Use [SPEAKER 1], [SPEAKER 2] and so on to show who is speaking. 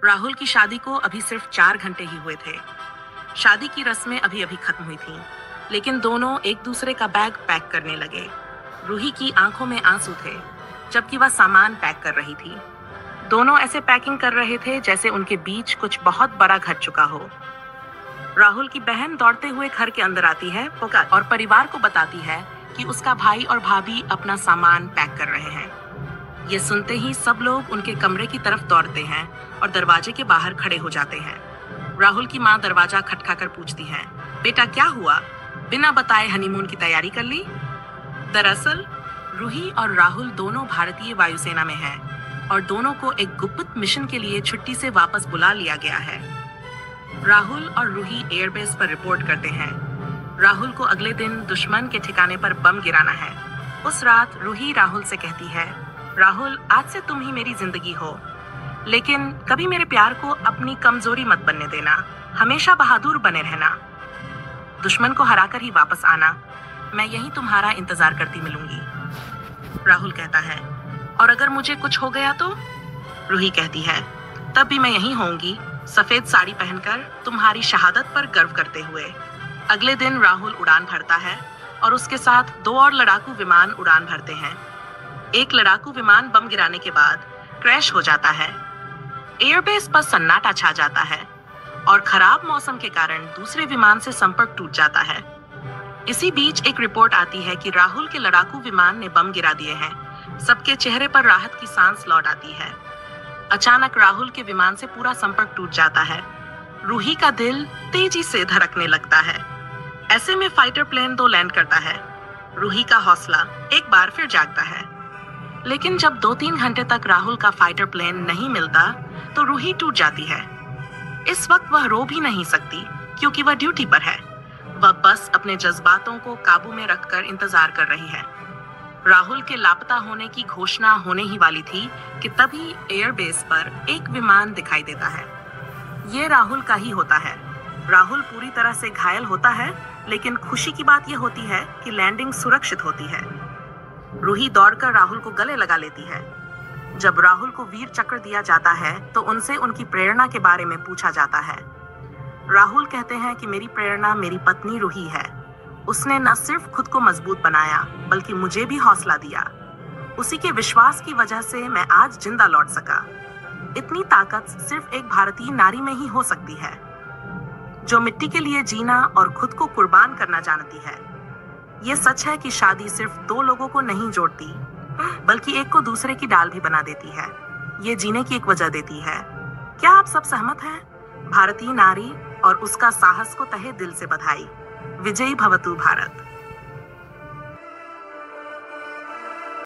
[SPEAKER 1] राहुल की शादी को अभी सिर्फ 4 घंटे ही हुए थे। शादी की रस्में अभी अभी खत्म हुई थीं, लेकिन दोनों एक दूसरे का बैग पैक करने लगे। रूही की आंखों में आंसू थे, जबकि वह सामान पैक कर रही थी। दोनों ऐसे पैकिंग कर रहे थे जैसे उनके बीच कुछ बहुत बड़ा घट चुका हो। राहुल की बहन दौड़ते हुए घर के अंदर आती है और परिवार को बताती है कि उसका भाई और भाभी अपना सामान पैक कर रहे हैं। ये सुनते ही सब लोग उनके कमरे की तरफ दौड़ते हैं और दरवाजे के बाहर खड़े हो जाते हैं। राहुल की माँ दरवाजा खटखाकर पूछती है, बेटा क्या हुआ? बिना बताए हनीमून की तैयारी कर ली? दरअसल रूही और राहुल दोनों भारतीय वायुसेना में हैं और दोनों को एक गुप्त मिशन के लिए छुट्टी से वापस बुला लिया गया है। राहुल और रूही एयरबेस पर रिपोर्ट करते हैं। राहुल को अगले दिन दुश्मन के ठिकाने पर बम गिराना है। उस रात रूही राहुल से कहती है, राहुल आज से तुम ही मेरी जिंदगी हो, लेकिन कभी मेरे प्यार को अपनी कमजोरी मत बनने देना। हमेशा बहादुर बने रहना, दुश्मन को हराकर ही वापस आना। मैं यहीं तुम्हारा इंतजार करती मिलूंगी। राहुल कहता है, और अगर मुझे कुछ हो गया तो? रूही कहती है, तब भी मैं यहीं होंगी, सफेद साड़ी पहनकर तुम्हारी शहादत पर गर्व करते हुए। अगले दिन राहुल उड़ान भरता है और उसके साथ 2 और लड़ाकू विमान उड़ान भरते हैं। एक लड़ाकू विमान बम गिराने के बाद क्रैश हो जाता है। एयरबेस पर सन्नाटा छा जाता है और खराब मौसम के कारण दूसरे विमान से संपर्क टूट जाता है। इसी बीच एक रिपोर्ट आती है कि राहुल के लड़ाकू विमान ने बम गिरा दिए हैं। सबके चेहरे पर राहत की सांस लौट आती है। अचानक राहुल के विमान से पूरा संपर्क टूट जाता है। रूही का दिल तेजी से धड़कने लगता है। ऐसे में फाइटर प्लेन 2 लैंड करता है। रूही का हौसला एक बार फिर जागता है। लेकिन जब 2-3 घंटे तक राहुल का फाइटर प्लेन नहीं मिलता तो रूही टूट जाती है। इस वक्त वह रो भी नहीं सकती क्योंकि वह ड्यूटी पर है। वह बस अपने जज्बातों को काबू में रखकर इंतजार कर रही है। राहुल के लापता होने की घोषणा होने ही वाली थी कि तभी एयरबेस पर एक विमान दिखाई देता है। ये राहुल का ही होता है। राहुल पूरी तरह से घायल होता है, लेकिन खुशी की बात यह होती है कि लैंडिंग सुरक्षित होती है। रूही दौड़कर राहुल को गले लगा लेती है। जब राहुल को वीर चक्र दिया जाता है तो उनसे उनकी प्रेरणा के बारे में पूछा जाता है। राहुल कहते हैं कि मेरी प्रेरणा मेरी पत्नी रूही है। उसने न सिर्फ खुद को मजबूत बनाया बल्कि मुझे भी हौसला दिया। उसी के विश्वास की वजह से मैं आज जिंदा लौट सका। इतनी ताकत सिर्फ एक भारतीय नारी में ही हो सकती है, जो मिट्टी के लिए जीना और खुद को कुर्बान करना जानती है। ये सच है कि शादी सिर्फ 2 लोगों को नहीं जोड़ती, बल्कि एक को दूसरे की डाल भी बना देती है। ये जीने की एक वजह देती है। क्या आप सब सहमत हैं? भारतीय नारी और उसका साहस को तहे दिल से बधाई। विजयी भवतु भारत।